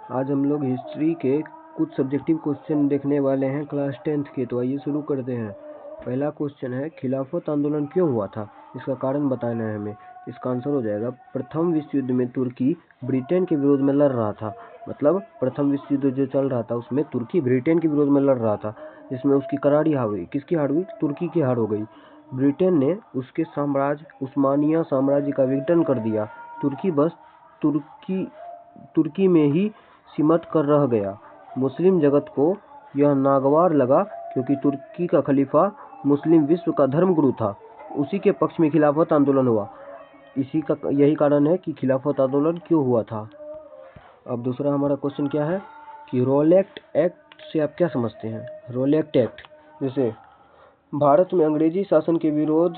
आज हम लोग हिस्ट्री के कुछ सब्जेक्टिव क्वेश्चन देखने वाले हैं क्लास 10th के। तो आइए शुरू करते हैं। पहला क्वेश्चन है, खिलाफत आंदोलन क्यों हुआ था, इसका कारण बताना है हमें। इसका आंसर हो जाएगा, प्रथम विश्व युद्ध में तुर्की ब्रिटेन के विरोध में लड़ रहा था। मतलब प्रथम विश्व युद्ध जो चल रहा था उसमें तुर्की ब्रिटेन के विरोध में लड़ रहा था, जिसमें उसकी करारी हार हुई। किसकी हार हुई? तुर्की की हार हो गई। ब्रिटेन ने उसके साम्राज्य उस्मानिया साम्राज्य का विघटन कर दिया। तुर्की बस तुर्की में ही सिमट कर रह गया। मुस्लिम जगत को यह नागवार लगा, क्योंकि तुर्की का खलीफा मुस्लिम विश्व का धर्मगुरु था। उसी के पक्ष में खिलाफत आंदोलन हुआ। यही कारण है कि खिलाफत आंदोलन क्यों हुआ था। अब दूसरा हमारा क्वेश्चन क्या है कि रोलेक्ट एक्ट से आप क्या समझते हैं। रोलेक्ट एक्ट, जैसे भारत में अंग्रेजी शासन के विरोध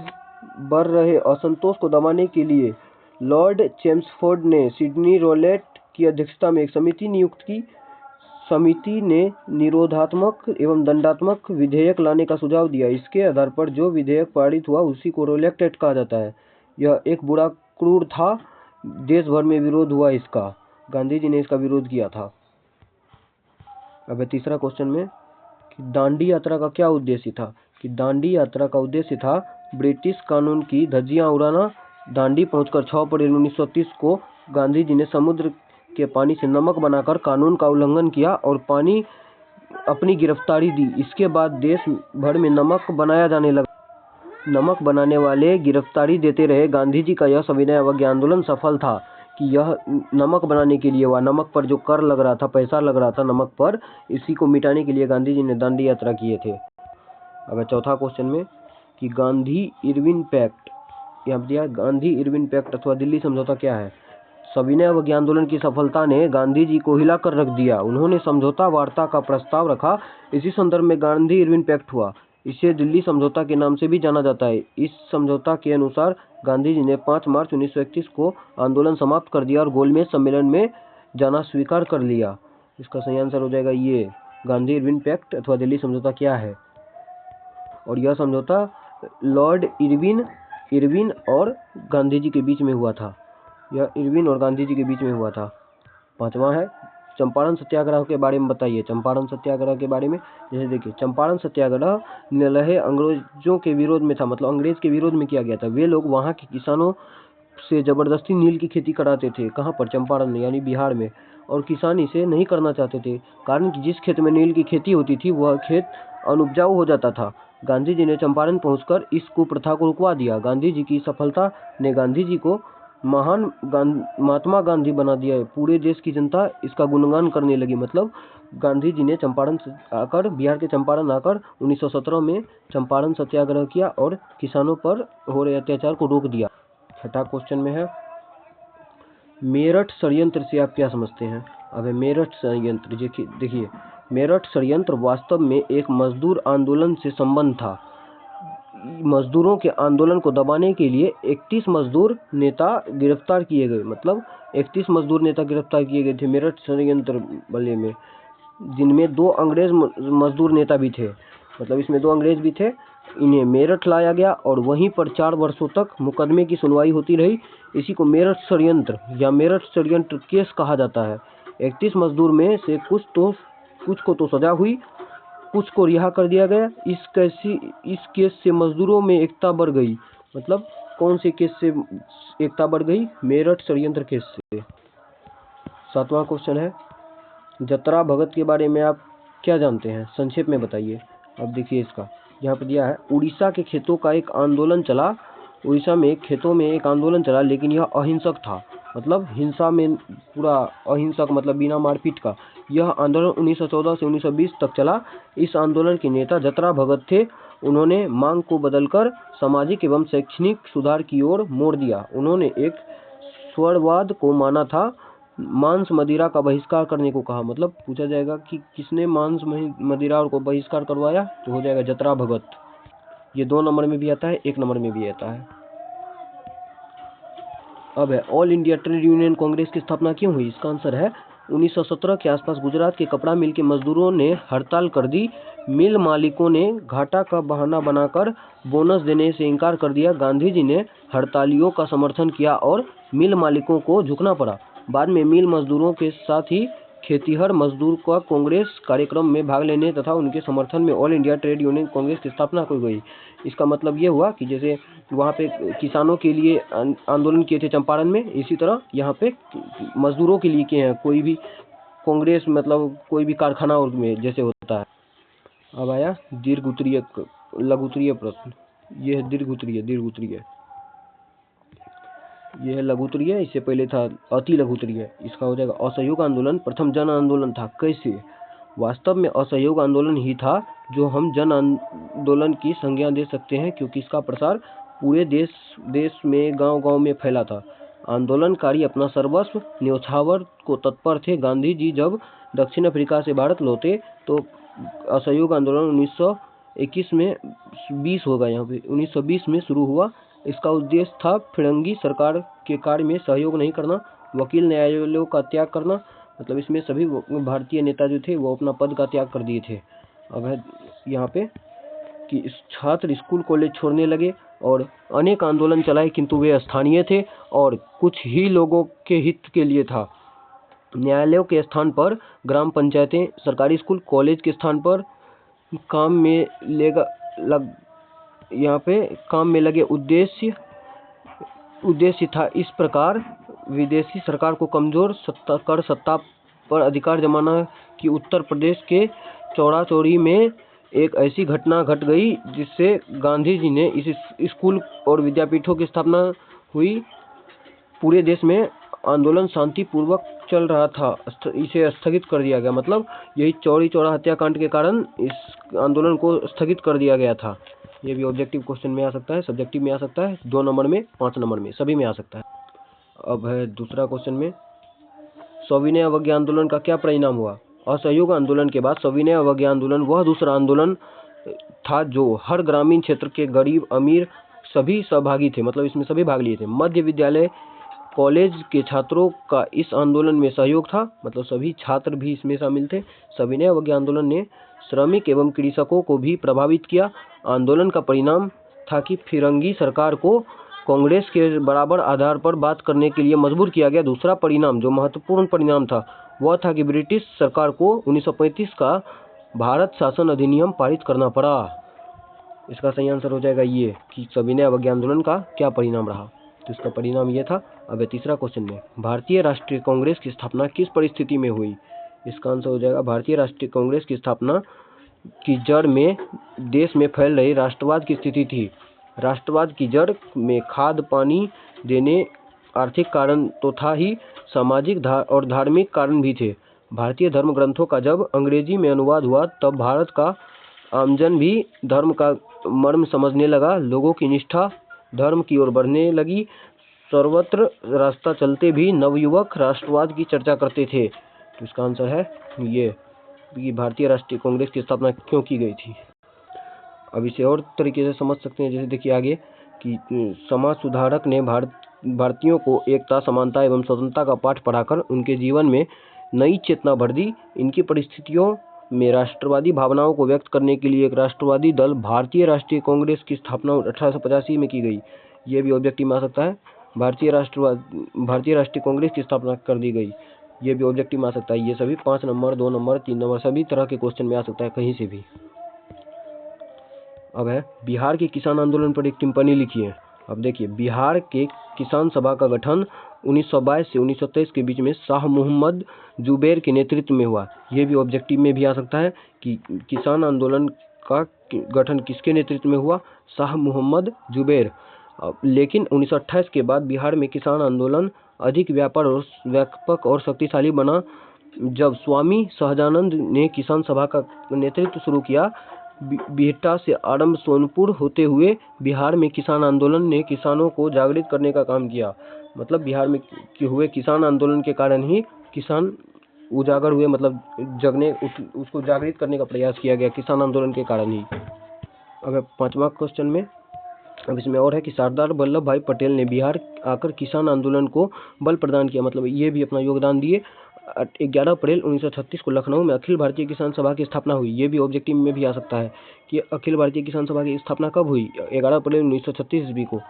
बढ़ रहे असंतोष को दबाने के लिए लॉर्ड चेम्सफोर्ड ने सिडनी रोलेट की अध्यक्षता में एक समिति नियुक्त की। समिति ने निरोधात्मक एवं दंडात्मक विधेयक लाने का सुझाव दिया। इसके आधार पर जो विधेयक पारित हुआ उसी को रोलेक्ट एक्ट कहा जाता है। यह एक बुरा क्रूर था। देश भर में विरोध हुआ इसका। गांधी जी ने इसका विरोध किया था। अब तीसरा क्वेश्चन में कि दांडी यात्रा का क्या उद्देश्य था। कि दांडी यात्रा का उद्देश्य था ब्रिटिश कानून की धज्जियां उड़ाना। दांडी पहुंचकर 6 अप्रैल 1930 को गांधी जी ने समुद्र के पानी से नमक बनाकर कानून का उल्लंघन किया और अपनी गिरफ्तारी दी। इसके बाद देश भर में नमक बनाया जाने लगा। नमक बनाने वाले गिरफ्तारी देते रहे। गांधी जी का यह सविनय अवज्ञा आंदोलन सफल था कि यह नमक बनाने के लिए हुआ। नमक पर जो कर लग रहा था, पैसा लग रहा था नमक पर, इसी को मिटाने के लिए गांधी जी ने दांडी यात्रा किए थे। अब चौथा क्वेश्चन में कि गांधी इरविन पैक्ट, यहाँ दिया गांधी इरविन पैक्ट अथवा दिल्ली समझौता क्या है। सविनय अवज्ञा आंदोलन की सफलता ने गांधी जी को हिलाकर रख दिया। उन्होंने समझौता वार्ता का प्रस्ताव रखा। इसी संदर्भ में गांधी इरविन पैक्ट हुआ। इसे दिल्ली समझौता के नाम से भी जाना जाता है। इस समझौता के अनुसार गांधी जी ने 5 मार्च 1931 को आंदोलन समाप्त कर दिया और गोलमेज सम्मेलन में जाना स्वीकार कर लिया। इसका सही आंसर हो जाएगा ये, गांधी इरविन पैक्ट अथवा दिल्ली समझौता क्या है। और यह समझौता लॉर्ड इरविन और गांधी जी के बीच में हुआ था। यह इरविन और गांधी जी के बीच में हुआ था। पांचवा है, चंपारण सत्याग्रह के बारे में बताइए। चंपारण सत्याग्रह के बारे में जैसे देखिए, चंपारण सत्याग्रह निलहे अंग्रेजों के विरोध में था। मतलब अंग्रेज के विरोध में किया गया था। वे लोग वहाँ के किसानों से जबरदस्ती नील की खेती कराते थे। कहाँ पर? चंपारण में, यानी बिहार में। और किसान इसे नहीं करना चाहते थे, कारण कि जिस खेत में नील की खेती होती थी वह खेत अनुपजाऊ हो जाता था। गांधी जी ने चंपारण पहुंचकर इस कुप्रथा को रुकवा दिया। गांधी जी की सफलता ने गांधी जी को महान महात्मा गांधी बना दिया है। पूरे देश की जनता इसका गुणगान करने लगी। मतलब गांधी जी ने बिहार के चंपारण आकर 1917 में चंपारण सत्याग्रह किया और किसानों पर हो रहे अत्याचार को रोक दिया। छठा क्वेश्चन में है, मेरठ षड्यंत्र से आप क्या समझते हैं। अब मेरठ षड्यंत्र, देखिए मेरठ षड्यंत्र वास्तव में एक मजदूर आंदोलन से संबंध था। मजदूरों के आंदोलन को दबाने के लिए 31 मजदूर नेता गिरफ्तार किए गए। मतलब 31 मजदूर नेता गिरफ्तार किए गए थे मेरठ षड्यंत्र वाले में, जिनमें 2 अंग्रेज मजदूर नेता भी थे। मतलब इसमें 2 अंग्रेज भी थे। इन्हें मेरठ लाया गया और वहीं पर 4 वर्षों तक मुकदमे की सुनवाई होती रही। इसी को मेरठ षड्यंत्र या मेरठ षड्यंत्र केस कहा जाता है। 31 मजदूर में से कुछ को तो सजा हुई, कुछ को रिहा कर दिया गया। इस केस से मजदूरों में एकता बढ़ गई। मतलब कौन से केस से एकता बढ़ गई? मेरठ षड्यंत्र केस से। 7वां क्वेश्चन है, जतरा भगत के बारे में आप क्या जानते हैं, संक्षेप में बताइए। अब देखिए इसका यहाँ पर दिया है, उड़ीसा के खेतों का एक आंदोलन चला। उड़ीसा में खेतों में एक आंदोलन चला, लेकिन यह अहिंसक था। मतलब हिंसा में पूरा अहिंसक, मतलब बिना मारपीट का। यह आंदोलन 1914 से 1920 तक चला। इस आंदोलन के नेता जतरा भगत थे। उन्होंने मांग को बदलकर सामाजिक एवं शैक्षणिक सुधार की ओर मोड़ दिया। उन्होंने एक स्वरवाद को माना था। मांस मदिरा का बहिष्कार करने को कहा। मतलब पूछा जाएगा कि किसने मांस मदिरा को बहिष्कार करवाया, तो हो जाएगा जतरा भगत। ये 2 नंबर में भी आता है, 1 नंबर में भी आता है। अब है, all India trade union Congress की स्थापना क्यों हुई। इसका आंसर है 1917 के आसपास गुजरात के कपड़ा मिल के मजदूरों ने हड़ताल कर दी। मिल मालिकों ने घाटा का बहाना बनाकर बोनस देने से इनकार कर दिया। गांधी जी ने हड़तालियों का समर्थन किया और मिल मालिकों को झुकना पड़ा। बाद में मिल मजदूरों के साथ ही खेतिहर मजदूर का कांग्रेस कार्यक्रम में भाग लेने तथा उनके समर्थन में all India trade union Congress की स्थापना की गई। इसका मतलब ये हुआ कि जैसे वहाँ पे किसानों के लिए आंदोलन किए थे चंपारण में, इसी तरह यहाँ पे मजदूरों के लिए किए हैं। कोई भी कांग्रेस मतलब कोई भी कारखाना और में जैसे होता है। अब आया दीर्घ उत्तरीय लघु उत्तरीय प्रश्न। ये है दीर्घ उत्तरीय, यह है लघु उत्तरीय, इससे पहले था अति लघु उत्तरीय। इसका हो जाएगा असहयोग आंदोलन प्रथम जन आंदोलन था। कैसे? वास्तव में असहयोग आंदोलन ही था जो हम जन आंदोलन की संज्ञा दे सकते हैं, क्योंकि इसका प्रसार पूरे देश में गांव-गांव में फैला था। आंदोलनकारी अपना सर्वस्व न्यौछावर को तत्पर थे। गांधी जी जब दक्षिण अफ्रीका से भारत लौटे तो असहयोग आंदोलन 1921 में 20 होगा, यहाँ पे 1920 में शुरू हुआ। इसका उद्देश्य था फिरंगी सरकार के कार्य में सहयोग नहीं करना, वकील न्यायालयों का त्याग करना। मतलब इसमें सभी भारतीय नेता जो थे वो अपना पद का त्याग कर दिए थे। अब है यहाँ पे कि छात्र स्कूल कॉलेज छोड़ने लगे और अनेक आंदोलन चलाए, किंतु वे स्थानीय थे और कुछ ही लोगों के हित के लिए था। न्यायालयों के स्थान पर ग्राम पंचायतें, सरकारी स्कूल कॉलेज के स्थान पर काम में लगे उद्देश्य था। इस प्रकार विदेशी सरकार को कमजोर कर सत्ता पर अधिकार जमाना कि उत्तर प्रदेश के चौरा-चौरी में एक ऐसी घटना घट गई जिससे गांधी जी ने इस स्कूल और विद्यापीठों की स्थापना हुई। पूरे देश में आंदोलन शांतिपूर्वक चल रहा था, इसे स्थगित कर दिया गया। मतलब यही चौरी चौरा हत्याकांड के कारण इस आंदोलन को स्थगित कर दिया गया था। ये भी ऑब्जेक्टिव क्वेश्चन में आ सकता है, सब्जेक्टिव में आ सकता है, 2 नंबर में, 5 नंबर में, सभी में आ सकता है। अब है दूसरा क्वेश्चन में, सविनय अवज्ञा आंदोलन का क्या परिणाम हुआ? असहयोग आंदोलन के बाद सविनय अवज्ञा आंदोलन वह दूसरा आंदोलन था जो हर ग्रामीण क्षेत्र के गरीब अमीर सभी सहभागी थे। मतलब इसमें सभी भाग लिए थे। मध्य विद्यालय कॉलेज के छात्रों का इस आंदोलन में सहयोग था, मतलब सभी छात्र भी इसमें शामिल थे। सविनय अवज्ञा आंदोलन ने श्रमिक एवं कृषकों को भी प्रभावित किया। आंदोलन का परिणाम था कि फिरंगी सरकार को कांग्रेस के बराबर आधार पर बात करने के लिए मजबूर किया गया। दूसरा परिणाम जो महत्वपूर्ण परिणाम था वह था कि ब्रिटिश सरकार को 1935 का भारत शासन अधिनियम पारित करना पड़ा। इसका सही आंसर हो जाएगा ये कि सविनय अवज्ञा आंदोलन का क्या परिणाम रहा। तो इसका परिणाम ये था। अब तीसरा क्वेश्चन में, भारतीय राष्ट्रीय कांग्रेस की स्थापना किस परिस्थिति में हुई? इसका आंसर हो जाएगा भारतीय राष्ट्रीय कांग्रेस की स्थापना की जड़ में देश में फैल रही राष्ट्रवाद की स्थिति थी। राष्ट्रवाद की जड़ में खाद पानी देने आर्थिक कारण तो था ही, सामाजिक और धार्मिक कारण भी थे। भारतीय धर्म ग्रंथों का जब अंग्रेजी में अनुवाद हुआ तब भारत का आमजन भी धर्म का मर्म समझने लगा। लोगों की निष्ठा धर्म की ओर बढ़ने लगी। सर्वत्र रास्ता चलते भी नवयुवक राष्ट्रवाद की चर्चा करते थे। तो इसका आंसर है ये कि भारतीय राष्ट्रीय कांग्रेस की स्थापना क्यों की गई थी। अब इसे और तरीके से समझ सकते हैं। जैसे देखिए आगे कि समाज सुधारक ने भारतीयों को एकता, समानता एवं स्वतंत्रता का पाठ पढ़ाकर उनके जीवन में नई चेतना भर दी। इनकी परिस्थितियों में राष्ट्रवादी भावनाओं को व्यक्त करने के लिए एक राष्ट्रवादी दल भारतीय राष्ट्रीय कांग्रेस की स्थापना 1885 में की गई। ये भी ऑब्जेक्टिव में आ सकता है। भारतीय राष्ट्रीय कांग्रेस की स्थापना कर दी गई, ये भी ऑब्जेक्टिव में आ सकता है। ये सभी 5 नंबर, 2 नंबर, 3 नंबर सभी तरह के क्वेश्चन में आ सकता है, कहीं से भी। अब है बिहार के किसान आंदोलन पर एक टिप्पणी लिखिए। अब देखिए, बिहार के किसान सभा का गठन 1922 से 1923 के बीच में शाह मोहम्मद जुबैर के नेतृत्व में हुआ। यह भी ऑब्जेक्टिव में भी आ सकता है कि किसान आंदोलन का गठन किसके नेतृत्व में हुआ? शाह मोहम्मद जुबैर। लेकिन 1928 के बाद बिहार में किसान आंदोलन अधिक व्यापक और शक्तिशाली बना। जब स्वामी सहजानंद ने किसान सभा का नेतृत्व शुरू किया, बिहटा से आरंभ सोनपुर होते हुए बिहार में किसान आंदोलन ने किसानों को जागृत करने का काम किया। मतलब बिहार में हुए किसान आंदोलन के कारण ही किसान उजागर हुए, मतलब उसको जागृत करने का प्रयास किया गया किसान आंदोलन के कारण ही। अगर 5वां क्वेश्चन में, अब इसमें और है कि सरदार वल्लभ भाई पटेल ने बिहार आकर किसान आंदोलन को बल प्रदान किया, मतलब ये भी अपना योगदान दिए। 11 अप्रैल 1936 को लखनऊ में अखिल भारतीय किसान सभा की स्थापना हुई। ये भी ऑब्जेक्टिव में भी आ सकता है कि अखिल भारतीय किसान सभा की स्थापना कब हुई? 11 अप्रैल 1936 ईस्वी को।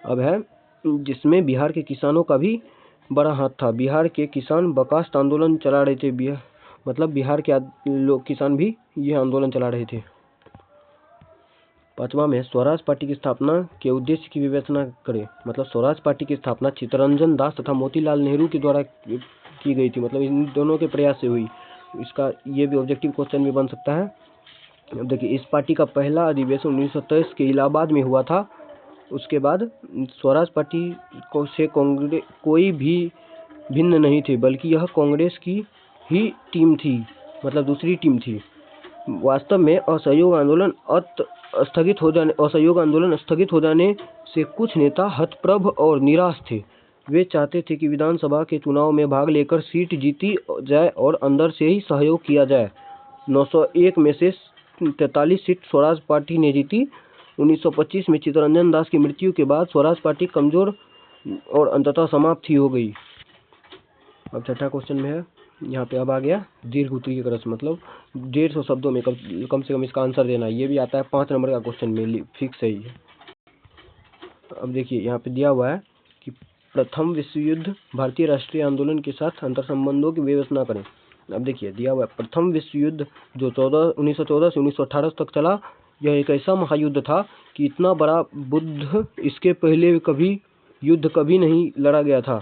अब है जिसमें बिहार के किसानों का भी बड़ा हाथ था। बिहार के किसान बर्खास्त आंदोलन चला रहे थे। बिहार के लोग किसान भी यह आंदोलन चला रहे थे। 5वां में स्वराज पार्टी की स्थापना के उद्देश्य की विवेचना करें। स्वराज पार्टी की स्थापना चित्तरंजन दास तथा मोतीलाल नेहरू के द्वारा की गई थी। इन दोनों के प्रयास से हुई। इसका ये भी ऑब्जेक्टिव क्वेश्चन भी बन सकता है। अब देखिए, इस पार्टी का पहला अधिवेशन 1923 के इलाहाबाद में हुआ था। उसके बाद स्वराज पार्टी से कांग्रेस कोई भी भिन्न नहीं थे, बल्कि यह कांग्रेस की ही टीम थी, दूसरी टीम थी। वास्तव में असहयोग आंदोलन स्थगित हो जाने से कुछ नेता हतप्रभ और निराश थे। वे चाहते थे कि विधानसभा के चुनाव में भाग लेकर सीट जीती जाए और अंदर से ही सहयोग किया जाए। 901 में से 43 सीट स्वराज पार्टी ने जीती। 1925 में चित्तरंजन दास की मृत्यु के बाद स्वराज पार्टी कमजोर और अंततः समाप्त ही हो गई। अब छठा क्वेश्चन में है, यहाँ पे अब आ गया दीर्घ उत्तरीय क्रम, 150 शब्दों में कम से कम इसका आंसर देना है। ये भी आता है 5 नंबर का क्वेश्चन में, फिक्स है ये। अब देखिए, यहाँ पे दिया हुआ है कि प्रथम विश्व युद्ध भारतीय राष्ट्रीय आंदोलन के साथ अंतर संबंधों की विवेचना करें। अब देखिए, दिया हुआ है प्रथम विश्व युद्ध जो 1914 से 1918 तक चला, यह एक ऐसा महायुद्ध था कि इतना बड़ा बुद्ध इसके पहले युद्ध कभी नहीं लड़ा गया था।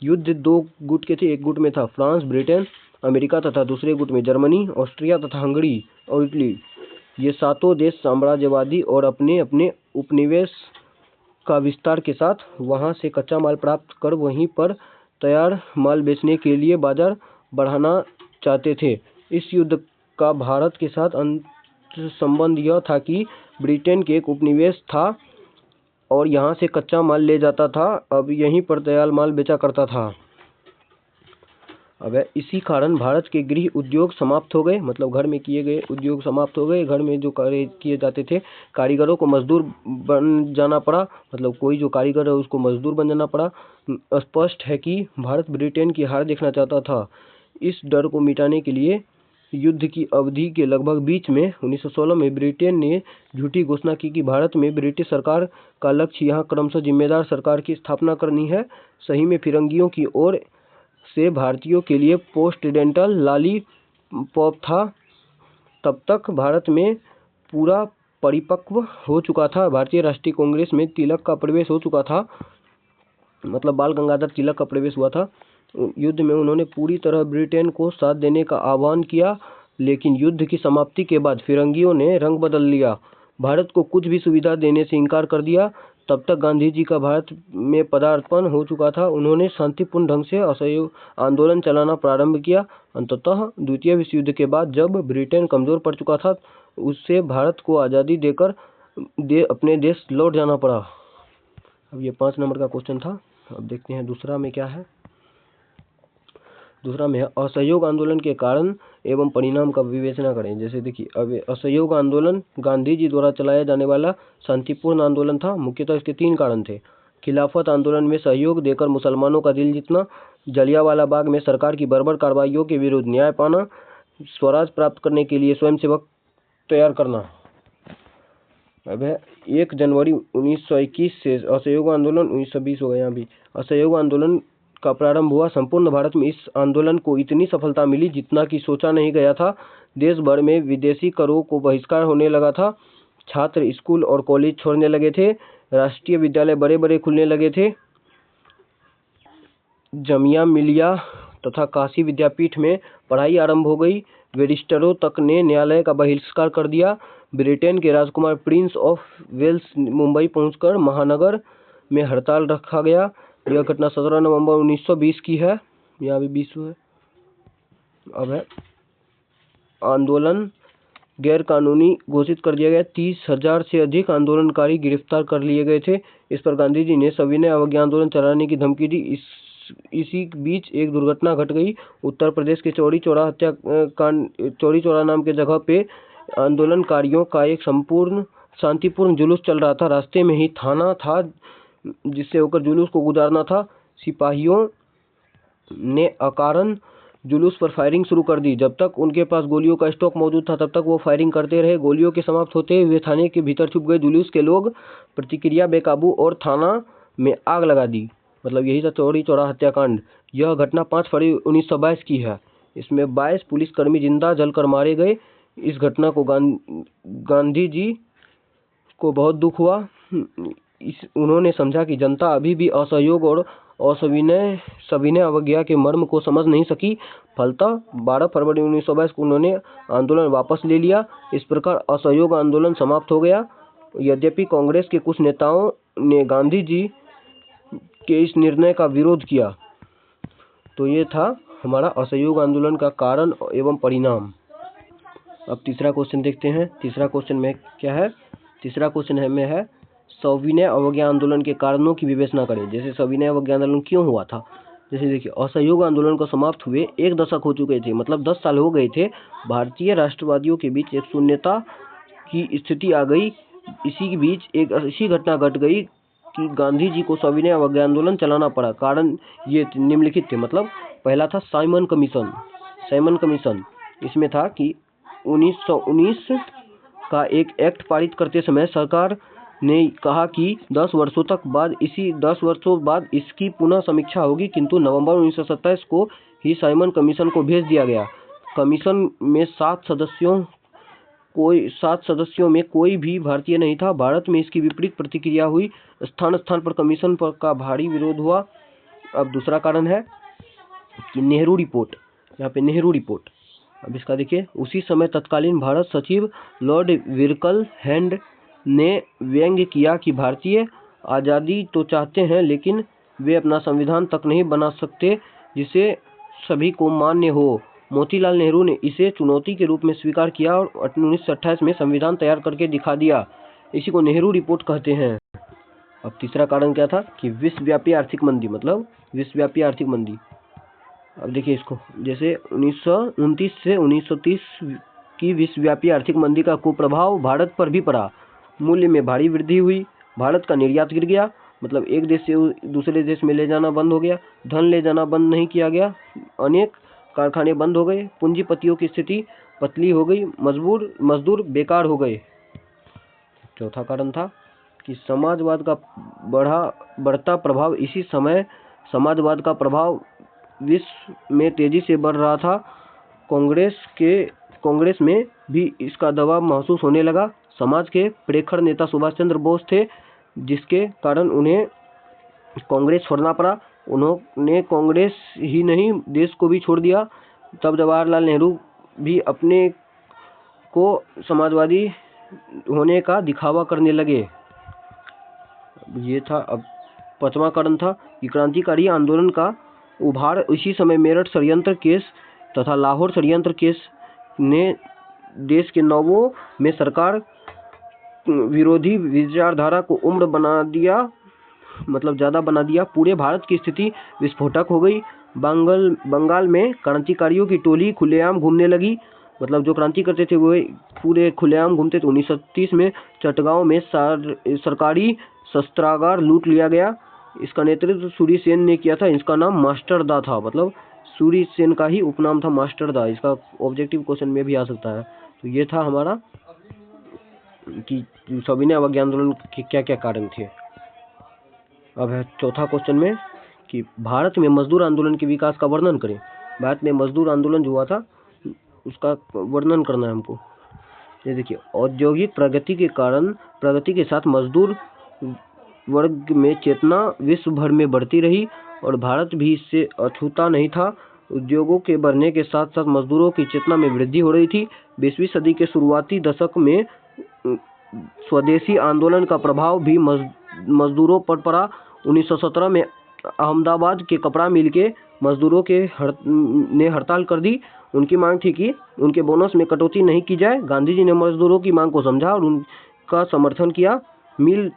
युद्ध 2 गुट के थे। एक गुट में था फ्रांस, ब्रिटेन, अमेरिका तथा दूसरे गुट में जर्मनी, ऑस्ट्रिया तथा हंगरी और इटली। ये सातों देश साम्राज्यवादी और अपने अपने उपनिवेश का विस्तार के साथ वहां से कच्चा माल प्राप्त कर वहीं पर तैयार माल बेचने के लिए बाजार बढ़ाना चाहते थे। इस युद्ध का भारत के साथ संबंध यह था कि ब्रिटेन के एक उपनिवेश था और यहाँ से कच्चा माल ले जाता था, अब यहीं पर तैयार माल बेचा करता था। अब इसी कारण भारत के गृह उद्योग समाप्त हो गए, घर में किए गए उद्योग समाप्त हो गए। घर में जो कार्य किए जाते थे, कारीगरों को मजदूर बन जाना पड़ा, कोई जो कारीगर है उसको मजदूर बन जाना पड़ा। स्पष्ट है कि भारत ब्रिटेन की हार देखना चाहता था। इस डर को मिटाने के लिए युद्ध की अवधि के लगभग बीच में 1916 में ब्रिटेन ने झूठी घोषणा की कि भारत में ब्रिटिश सरकार का लक्ष्य यहाँ क्रमशः जिम्मेदार सरकार की स्थापना करनी है। सही में फिरंगियों की ओर से भारतीयों के लिए पोस्टेंडियल लॉलीपॉप था। तब तक भारत में पूरा परिपक्व हो चुका था। भारतीय राष्ट्रीय कांग्रेस में तिलक का प्रवेश हो चुका था, बाल गंगाधर तिलक का प्रवेश हुआ था। युद्ध में उन्होंने पूरी तरह ब्रिटेन को साथ देने का आह्वान किया, लेकिन युद्ध की समाप्ति के बाद फिरंगियों ने रंग बदल लिया, भारत को कुछ भी सुविधा देने से इनकार कर दिया। तब तक गांधी जी का भारत में पदार्पण हो चुका था। उन्होंने शांतिपूर्ण ढंग से असहयोग आंदोलन चलाना प्रारंभ किया। अंततः द्वितीय विश्व युद्ध के बाद जब ब्रिटेन कमजोर पड़ चुका था, उससे भारत को आज़ादी देकर अपने देश लौट जाना पड़ा। अब ये 5 नंबर का क्वेश्चन था। अब देखते हैं दूसरा में क्या है। दूसरा में असहयोग आंदोलन के कारण एवं परिणाम का विवेचना करें। जैसे देखिए, अब असहयोग आंदोलन गांधी जी द्वारा चलाया जाने वाला शांतिपूर्ण आंदोलन था। मुख्यतः इसके 3 कारण थे। खिलाफत आंदोलन में सहयोग देकर मुसलमानों का दिल जीतना, जलियांवाला बाग में सरकार की बर्बर कार्रवाइयों के विरुद्ध न्याय पाना, स्वराज प्राप्त करने के लिए स्वयंसेवक तैयार करना। अब 1 जनवरी 1921 से असहयोग आंदोलन 1920 हो गया। यहाँ भी असहयोग आंदोलन का प्रारंभ हुआ। संपूर्ण भारत में इस आंदोलन को इतनी सफलता मिली जितना कि सोचा नहीं गया था। देश भर में विदेशी करों को बहिष्कार होने लगा था। छात्र स्कूल और कॉलेज छोड़ने लगे थे। राष्ट्रीय विद्यालय बड़े बड़े खुलने लगे थे। जामिया मिलिया तथा काशी विद्यापीठ में पढ़ाई आरंभ हो गई। बैरिस्टरों तक ने न्यायालय का बहिष्कार कर दिया। ब्रिटेन के राजकुमार प्रिंस ऑफ वेल्स मुंबई पहुंचकर महानगर में हड़ताल रखा गया। यह घटना 17 नवंबर 1920 की है। यहाँ भी 20 है। अब है आंदोलन गैर कानूनी घोषित कर दिया गया। 30,000 से अधिक आंदोलनकारी गिरफ्तार कर लिए गए थे। इस पर गांधी जी ने सविनय अवज्ञा आंदोलन चलाने की धमकी दी। इसी बीच एक दुर्घटना घट गई। उत्तर प्रदेश के चौरी चौरा नाम के जगह पे आंदोलनकारियों का एक शांतिपूर्ण जुलूस चल रहा था। रास्ते में ही थाना था जिससे होकर जुलूस को गुजारना था। सिपाहियों ने अकारण जुलूस पर फायरिंग शुरू कर दी। जब तक उनके पास गोलियों का स्टॉक मौजूद था तब तक वो फायरिंग करते रहे। गोलियों के समाप्त होते हुए थाने के भीतर छुप गए जुलूस के लोग। प्रतिक्रिया बेकाबू और थाना में आग लगा दी। मतलब यही था चौरी चौरा हत्याकांड। यह घटना 5 फरवरी 1922 की है। इसमें 22 पुलिसकर्मी जिंदा जलकर मारे गए। इस घटना को गांधी जी को बहुत दुख हुआ। उन्होंने समझा कि जनता अभी भी असहयोग और सविनय अवज्ञा के मर्म को समझ नहीं सकी। फलतः 12 फरवरी 1922 को उन्होंने आंदोलन वापस ले लिया। इस प्रकार असहयोग आंदोलन समाप्त हो गया। यद्यपि कांग्रेस के कुछ नेताओं ने गांधी जी के इस निर्णय का विरोध किया। तो ये था हमारा असहयोग आंदोलन का कारण एवं परिणाम। अब तीसरा क्वेश्चन देखते हैं। तीसरा क्वेश्चन में क्या है? तीसरा क्वेश्चन में है सविनय अवज्ञा आंदोलन के कारणों की विवेचना करें। जैसे सविनय अवज्ञा आंदोलन क्यों हुआ था? जैसे देखिए, असहयोग आंदोलन को समाप्त हुए 1 दशक हो चुके थे, मतलब 10 साल हो गए थे। भारतीय राष्ट्रवादियों के बीच एक शून्यता की स्थिति आ गई। इसी बीच एक ऐसी घटना घट गई कि गांधी जी को सविनय अवज्ञा आंदोलन चलाना पड़ा। कारण ये निम्नलिखित थे। मतलब पहला था साइमन कमीशन। इसमें था कि 1919 का एक एक्ट पारित करते समय सरकार ने कहा कि 10 वर्षों बाद इसकी पुनः समीक्षा होगी, किंतु नवंबर 1927 को ही साइमन कमीशन को भेज दिया गया। कमीशन में 7 सदस्यों में कोई भी भारतीय नहीं था। भारत में इसकी विपरीत प्रतिक्रिया हुई। स्थान पर कमीशन का भारी विरोध हुआ। अब दूसरा कारण है कि नेहरू रिपोर्ट। यहाँ पे नेहरू रिपोर्ट, अब इसका देखिए, उसी समय तत्कालीन भारत सचिव लॉर्ड विल्कनहैंड ने व्यंग्य किया कि भारतीय आज़ादी तो चाहते हैं, लेकिन वे अपना संविधान तक नहीं बना सकते जिसे सभी को मान्य हो। मोतीलाल नेहरू ने इसे चुनौती के रूप में स्वीकार किया और 1928 में संविधान तैयार करके दिखा दिया। इसी को नेहरू रिपोर्ट कहते हैं। अब तीसरा कारण क्या था कि विश्वव्यापी आर्थिक मंदी, मतलब विश्वव्यापी आर्थिक मंदी। अब देखिए इसको, जैसे 1929 से 1930 की विश्वव्यापी आर्थिक मंदी का कुप्रभाव भारत पर भी पड़ा। मूल्य में भारी वृद्धि हुई। भारत का निर्यात गिर गया, मतलब एक देश से दूसरे देश में ले जाना बंद हो गया। धन ले जाना बंद नहीं किया गया। अनेक कारखाने बंद हो गए। पूंजीपतियों की स्थिति पतली हो गई। मजदूर बेकार हो गए। चौथा कारण था कि समाजवाद का बढ़ता प्रभाव। इसी समय समाजवाद का प्रभाव विश्व में तेजी से बढ़ रहा था। कांग्रेस में भी इसका दबाव महसूस होने लगा। समाज के प्रेखर नेता सुभाष चंद्र बोस थे, जिसके कारण उन्हें कांग्रेस छोड़ना पड़ा। उन्होंने कांग्रेस ही नहीं, देश को भी छोड़ दिया। तब जवाहरलाल नेहरू भी अपने को समाजवादी होने का दिखावा करने लगे। ये था। अब पांचवा कारण था कि क्रांतिकारी आंदोलन का उभार। इसी समय मेरठ षड्यंत्र केस तथा लाहौर षड्यंत्र केस ने देश के नौों में सरकार विरोधी विचारधारा को उम्र बना दिया, मतलब ज़्यादा बना दिया। पूरे भारत की स्थिति विस्फोटक हो गई। बंगाल में क्रांतिकारियों की टोली खुलेआम घूमने लगी, मतलब जो क्रांति करते थे वो पूरे खुलेआम घूमते थे। 1930 में चटगांव में सरकारी शस्त्रागार लूट लिया गया। इसका नेतृत्व सूरी सेन ने किया था। इसका नाम मास्टर दा था, मतलब सूरी सेन का ही उपनाम था मास्टर दा। इसका ऑब्जेक्टिव क्वेश्चन में भी आ सकता है। तो ये था हमारा कि सविनय अवज्ञा आंदोलन के क्या क्या कारण थे। अब है चौथा क्वेश्चन में कि भारत में मजदूर आंदोलन के विकास का वर्णन करें। भारत में मजदूर आंदोलन जो हुआ था उसका वर्णन करना है हमको। ये देखिए, औद्योगिक प्रगति के साथ मजदूर वर्ग में चेतना विश्व भर में बढ़ती रही और भारत भी इससे अछूता नहीं था। उद्योगों के बढ़ने के साथ साथ मजदूरों की चेतना में वृद्धि हो रही थी। 20वीं सदी के शुरुआती दशक में स्वदेशी आंदोलन का प्रभाव भी मजदूरों पर पड़ा। 1917 में अहमदाबाद के कपड़ा मिल के मजदूरों ने हड़ताल कर दी। उनकी मांग थी कि उनके बोनस में कटौती नहीं की जाए। गांधी जी ने मजदूरों की मांग को समझा और उनका समर्थन किया। मिल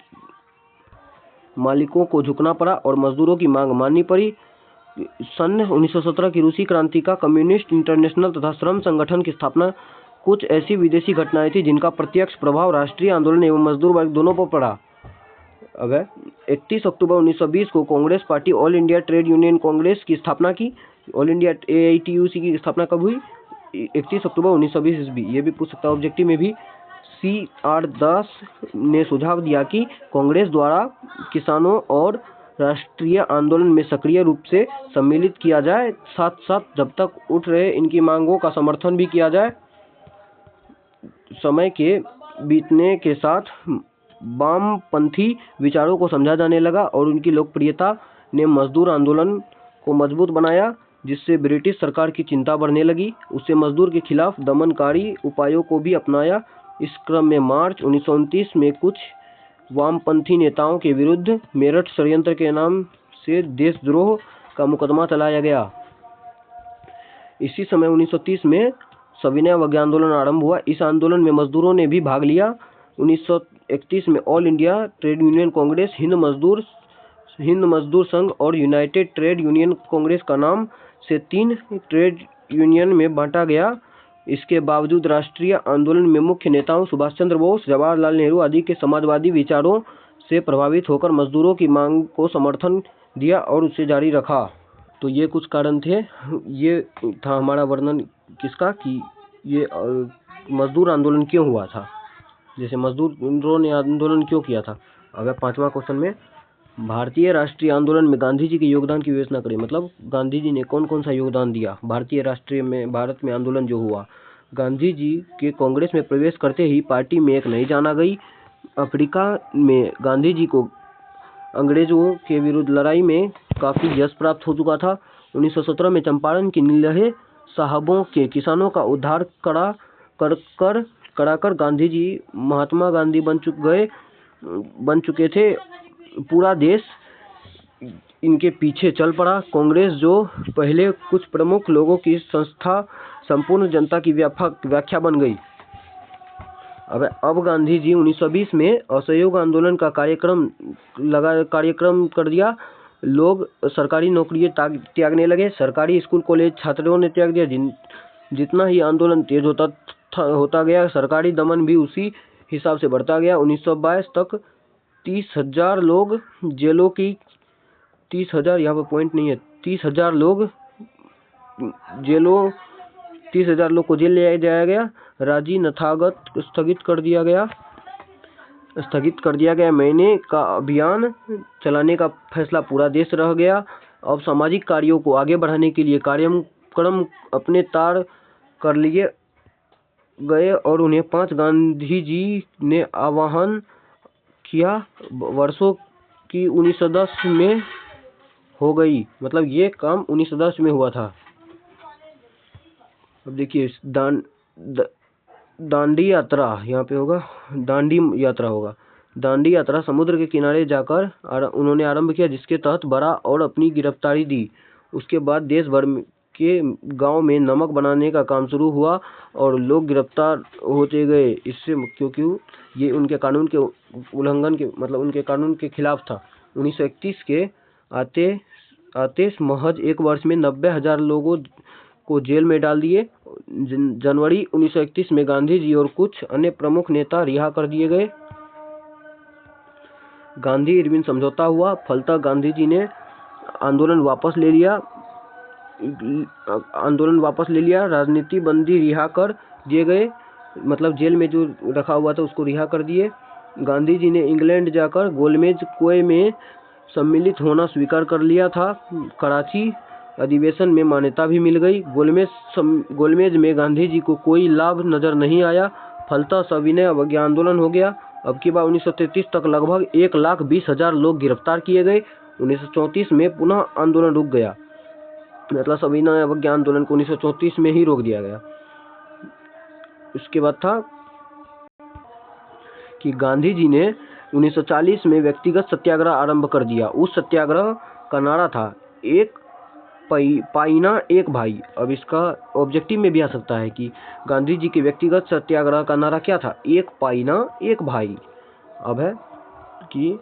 मालिकों को झुकना पड़ा और मजदूरों की मांग माननी पड़ी। सन 1917 की रूसी क्रांति का कम्युनिस्ट इंटरनेशनल तथा श्रम संगठन की स्थापना कुछ ऐसी विदेशी घटनाएं थी जिनका प्रत्यक्ष प्रभाव राष्ट्रीय आंदोलन एवं मजदूर वर्ग दोनों पर पड़ा। अब 31 अक्टूबर 1920 को Congress party all India trade union Congress की स्थापना की। ऑल इंडिया AITUC की स्थापना कब हुई? 31 अक्टूबर 1920 ईस्वी। ये भी पूछ सकता है ऑब्जेक्टिव में भी। CR दास ने सुझाव दिया कि कांग्रेस द्वारा किसानों और राष्ट्रीय आंदोलन में सक्रिय रूप से सम्मिलित किया जाए, साथ साथ जब तक उठ रहे इनकी मांगों का समर्थन भी किया जाए। समय के बीतने के साथ वामपंथी विचारों को समझा जाने लगा और उनकी लोकप्रियता ने मजदूर आंदोलन को मजबूत बनाया, जिससे ब्रिटिश सरकार की चिंता बढ़ने लगी। उससे मजदूर के खिलाफ दमनकारी उपायों को भी अपनाया। इस क्रम में मार्च 1929 में कुछ वामपंथी नेताओं के विरुद्ध मेरठ षड्यंत्र के नाम से देशद्रोह का मुकदमा चलाया गया। इसी समय 1930 में सविनय अवज्ञा आंदोलन आरंभ हुआ। इस आंदोलन में मजदूरों ने भी भाग लिया। 1931 में all India trade union Congress, Hind मजदूर संघ और यूनाइटेड ट्रेड यूनियन कांग्रेस का नाम से 3 ट्रेड यूनियन में बांटा गया। इसके बावजूद राष्ट्रीय आंदोलन में मुख्य नेताओं सुभाष चंद्र बोस, जवाहरलाल नेहरू आदि के समाजवादी विचारों से प्रभावित होकर मजदूरों की मांग को समर्थन दिया और उसे जारी रखा। तो ये कुछ कारण थे। ये था हमारा वर्णन किसका, कि ये मजदूर आंदोलन क्यों हुआ था, जैसे मजदूरों ने आंदोलन क्यों किया था। अगर 5वां क्वेश्चन में भारतीय राष्ट्रीय आंदोलन में गांधी जी के योगदान की विवेचना करें, मतलब गांधी जी ने कौन कौन सा योगदान दिया भारत में आंदोलन जो हुआ। गांधी जी के कांग्रेस में प्रवेश करते ही पार्टी में एक नई जान आ गई। अफ्रीका में गांधी जी को अंग्रेजों के विरुद्ध लड़ाई में काफ़ी यश प्राप्त हो चुका था। 1917 में चंपारण की नीलहे साहबों के किसानों का उद्धार कराकर गांधी जी महात्मा गांधी बन चुके थे। पूरा देश इनके पीछे चल पड़ा। कांग्रेस, जो पहले कुछ प्रमुख लोगों की संस्था, संपूर्ण जनता की व्याख्या बन गई। अब गांधी जी 1920 में असहयोग आंदोलन का कार्यक्रम कर दिया। लोग सरकारी नौकरियां त्यागने लगे। सरकारी स्कूल कॉलेज छात्रों ने त्याग दिया। जितना ही आंदोलन तेज होता गया, सरकारी दमन भी उसी हिसाब से बढ़ता गया। 1922 तक 30,000 लोग जेलों की 30,000 यहाँ पर पॉइंट नहीं है, 30,000 लोग को जेल ले जाया गया। राजनीति स्थगित कर दिया गया। महीने का अभियान चलाने का फैसला पूरा देश रह गया। अब सामाजिक कार्यों को आगे बढ़ाने के लिए कार्यक्रम अपने तार कर लिए गए और उन्हें 5 गांधी जी ने आह्वान किया। वर्षों की 1910 में हो गई, मतलब ये काम 1910 में हुआ था। अब देखिए दांडी यात्रा, यहाँ पे होगा दांडी यात्रा समुद्र के किनारे जाकर उन्होंने आरंभ किया, जिसके तहत बरा और अपनी गिरफ्तारी दी। उसके बाद देश भर के गांव में नमक बनाने का काम शुरू हुआ और लोग गिरफ्तार होते गए। इससे क्योंकि ये उनके कानून के उल्लंघन के, मतलब उनके कानून के खिलाफ था। 1931 के आते महज 1 वर्ष में 90,000 लोगों को जेल में डाल दिए। जनवरी 1931 में गांधी जी और कुछ अन्य प्रमुख नेता रिहा कर दिए गए। गांधी इरविन समझौता हुआ। फलतः गांधी जी ने आंदोलन वापस ले लिया। राजनीति बंदी रिहा कर दिए गए, मतलब जेल में जो रखा हुआ था उसको रिहा कर दिए। गांधी जी ने इंग्लैंड जाकर गोलमेज कुएं में सम्मिलित होना स्वीकार कर लिया था। कराची अधिवेशन में मान्यता भी मिल गई। गोलमेज में गांधी जी को कोई लाभ नजर नहीं आया। फलतः सविनय अवज्ञा आंदोलन हो गया। अब की बार 1933 तक लगभग 1,20,000 लोग गिरफ्तार किए गए। 1934 में पुनः आंदोलन रुक गया, मतलब सविनय अवज्ञा आंदोलन को 1934 में ही रोक दिया गया। उसके बाद था कि गांधी जी ने 1940 में व्यक्तिगत सत्याग्रह आरंभ कर दिया। उस सत्याग्रह का नारा था एक पाइना एक भाई। अब इसका ऑब्जेक्टिव में भी आ सकता है कि गांधी जी के व्यक्तिगत सत्याग्रह का नारा क्या था, एक पाइना एक भाई। अब है कि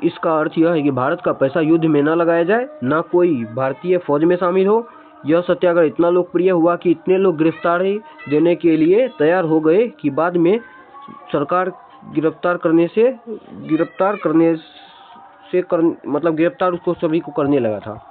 इसका अर्थ यह है कि भारत का पैसा युद्ध में न लगाया जाए, ना कोई भारतीय फौज में शामिल हो। यह सत्याग्रह इतना लोकप्रिय हुआ कि इतने लोग गिरफ्तारी देने के लिए तैयार हो गए कि बाद में सरकार गिरफ्तार उसको सभी को करने लगा था।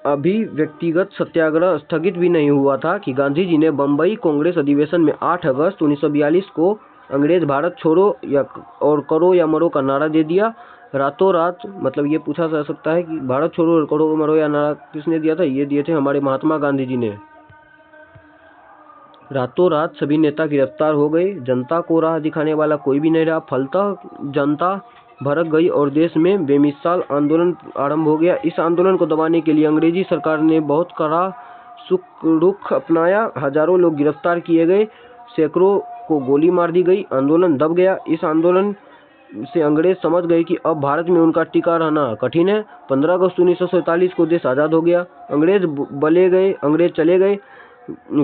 अभी व्यक्तिगत सत्याग्रह स्थगित भी नहीं हुआ था कि गांधी जी ने बम्बई कांग्रेस अधिवेशन में 8 अगस्त 1942 को अंग्रेज भारत छोड़ो या और करो या मरो का नारा दे दिया रातों रात। मतलब ये पूछा जा सकता है कि भारत छोड़ो और करो मरो या नारा किसने दिया था? ये दिए थे हमारे महात्मा गांधी जी ने। रातों रात सभी नेता गिरफ्तार हो गए, जनता को राह दिखाने वाला कोई भी नहीं रहा। फलतः जनता भड़क गई और देश में बेमिसाल आंदोलन आरंभ हो गया। इस आंदोलन को दबाने के लिए अंग्रेजी सरकार ने बहुत कड़ा रुख अपनाया। हजारों लोग गिरफ्तार किए गए, सैकड़ों को गोली मार दी गई। आंदोलन दब गया। इस आंदोलन से अंग्रेज समझ गए कि अब भारत में उनका टिका रहना कठिन है। 15 अगस्त 1947 को देश आज़ाद हो गया। अंग्रेज चले गए,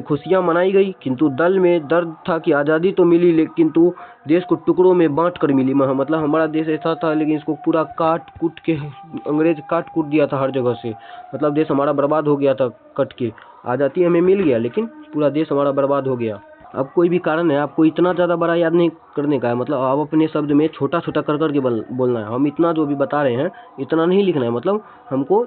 खुशियां मनाई गई, किंतु दिल में दर्द था कि आज़ादी तो मिली लेकिन किंतु देश को टुकड़ों में बांट कर मिली। मतलब हमारा देश ऐसा था लेकिन इसको पूरा काट कूट के अंग्रेज काट कूट दिया था हर जगह से। मतलब देश हमारा बर्बाद हो गया था कट के। आज़ादी हमें मिल गया लेकिन पूरा देश हमारा बर्बाद हो गया। अब कोई भी कारण है, आपको इतना ज़्यादा बड़ा याद नहीं करने का है। मतलब आप अपने शब्द में छोटा छोटा कर करके बोलना है। हम इतना जो भी बता रहे हैं इतना नहीं लिखना है। मतलब हमको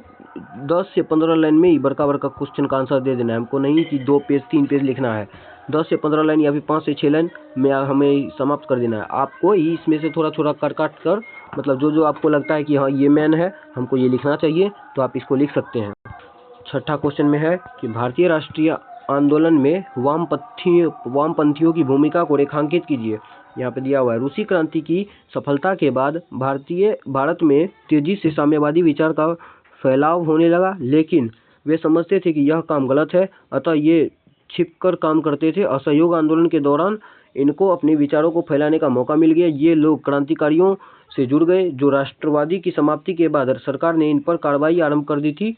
10 से 15 लाइन में ही बड़का बड़का क्वेश्चन का आंसर दे देना है। हमको नहीं कि 2 पेज 3 पेज लिखना है। 10 से 15 लाइन या फिर 5 से 6 लाइन में हमें समाप्त कर देना है। आपको ही इसमें से थोड़ा थोड़ा काट कर मतलब जो आपको लगता है कि हाँ ये मैन है, हमको ये लिखना चाहिए, तो आप इसको लिख सकते हैं। छठा क्वेश्चन में है कि भारतीय राष्ट्रीय आंदोलन में वामपंथियों की भूमिका को रेखांकित कीजिए। यहाँ पे दिया हुआ है, रूसी क्रांति की सफलता के बाद भारत में तेजी से साम्यवादी विचार का फैलाव होने लगा, लेकिन वे समझते थे कि यह काम गलत है, अतः ये छिपकर काम करते थे। असहयोग आंदोलन के दौरान इनको अपने विचारों को फैलाने का मौका मिल गया। ये लोग क्रांतिकारियों से जुड़ गए। जो राष्ट्रवादी की समाप्ति के बाद सरकार ने इन पर कार्रवाई आरंभ कर दी थी।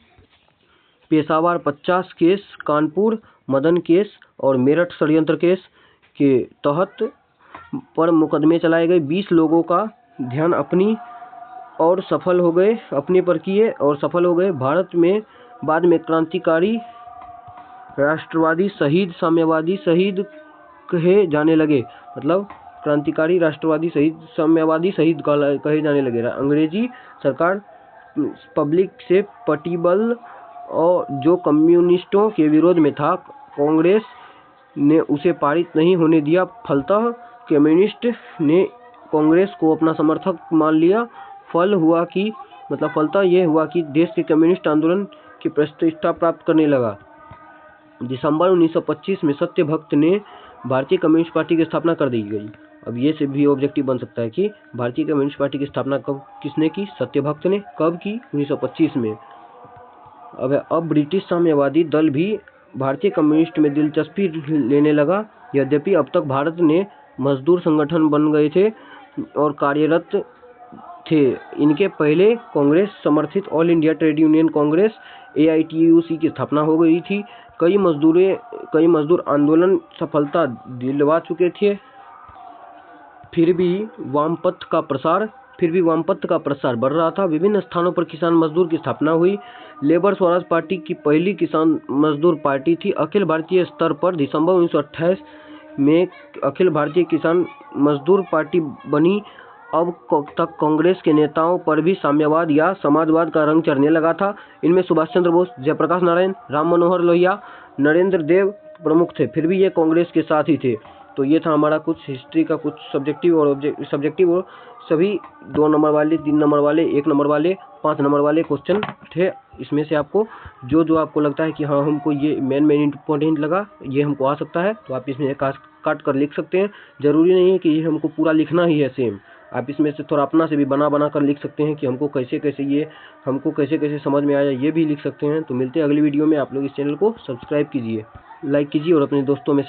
पेशावर 50 केस, कानपुर मदन केस और मेरठ षड्यंत्र केस के तहत पर मुकदमे चलाए गए। 20 लोगों का ध्यान अपनी पर किए और सफल हो गए। भारत में बाद में क्रांतिकारी राष्ट्रवादी शहीद साम्यवादी शहीद कहे जाने लगे। मतलब क्रांतिकारी राष्ट्रवादी शहीद साम्यवादी शहीद कहे जाने लगे। अंग्रेजी सरकार पब्लिक से पटिबल और जो कम्युनिस्टों के विरोध में था, कांग्रेस ने उसे पारित नहीं होने दिया। फलतः कम्युनिस्ट ने कांग्रेस को अपना समर्थक मान लिया। फलतः यह हुआ कि देश के कम्युनिस्ट आंदोलन की प्रतिष्ठा प्राप्त करने लगा। दिसंबर 1925 में सत्यभक्त ने भारतीय कम्युनिस्ट पार्टी की स्थापना कर दी गई। अब ये से भी ऑब्जेक्टिव बन सकता है कि भारतीय कम्युनिस्ट पार्टी की स्थापना किसने की? सत्यभक्त ने। कब की? 1925 में। अब ब्रिटिश साम्यवादी दल भी भारतीय कम्युनिस्ट में दिलचस्पी लेने लगा। यद्यपि अब तक भारत में मजदूर संगठन बन गए थे और कार्यरत थे। इनके पहले कांग्रेस समर्थित all India trade union Congress AITUC की स्थापना हो गई थी। कई मजदूर आंदोलन सफलता दिलवा चुके थे। फिर भी वामपंथ का प्रसार बढ़ रहा था। विभिन्न स्थानों पर किसान मजदूर की स्थापना हुई। लेबर स्वराज पार्टी की पहली किसान मजदूर पार्टी थी। अखिल भारतीय स्तर पर दिसंबर 1928 में अखिल भारतीय किसान मजदूर पार्टी बनी। अब तक कांग्रेस के नेताओं पर भी साम्यवाद या समाजवाद का रंग चढ़ने लगा था। इनमें सुभाष चंद्र बोस, जयप्रकाश नारायण, राम मनोहर लोहिया, नरेंद्र देव प्रमुख थे। फिर भी ये कांग्रेस के साथ ही थे। तो ये था हमारा कुछ हिस्ट्री का कुछ सब्जेक्टिव और सभी 2 नंबर वाले, 3 नंबर वाले, 1 नंबर वाले, 5 नंबर वाले क्वेश्चन थे। इसमें से आपको जो आपको लगता है कि हाँ हमको ये मेन इंपॉर्टेंट लगा, ये हमको आ सकता है, तो आप इसमें काट कर लिख सकते हैं। जरूरी नहीं है कि ये हमको पूरा लिखना ही है सेम। आप इसमें से थोड़ा अपना से भी बना कर लिख सकते हैं कि हमको कैसे समझ में आया, ये भी लिख सकते हैं। तो मिलते हैं अगली वीडियो में। आप लोग इस चैनल को सब्सक्राइब कीजिए, लाइक कीजिए और अपने दोस्तों में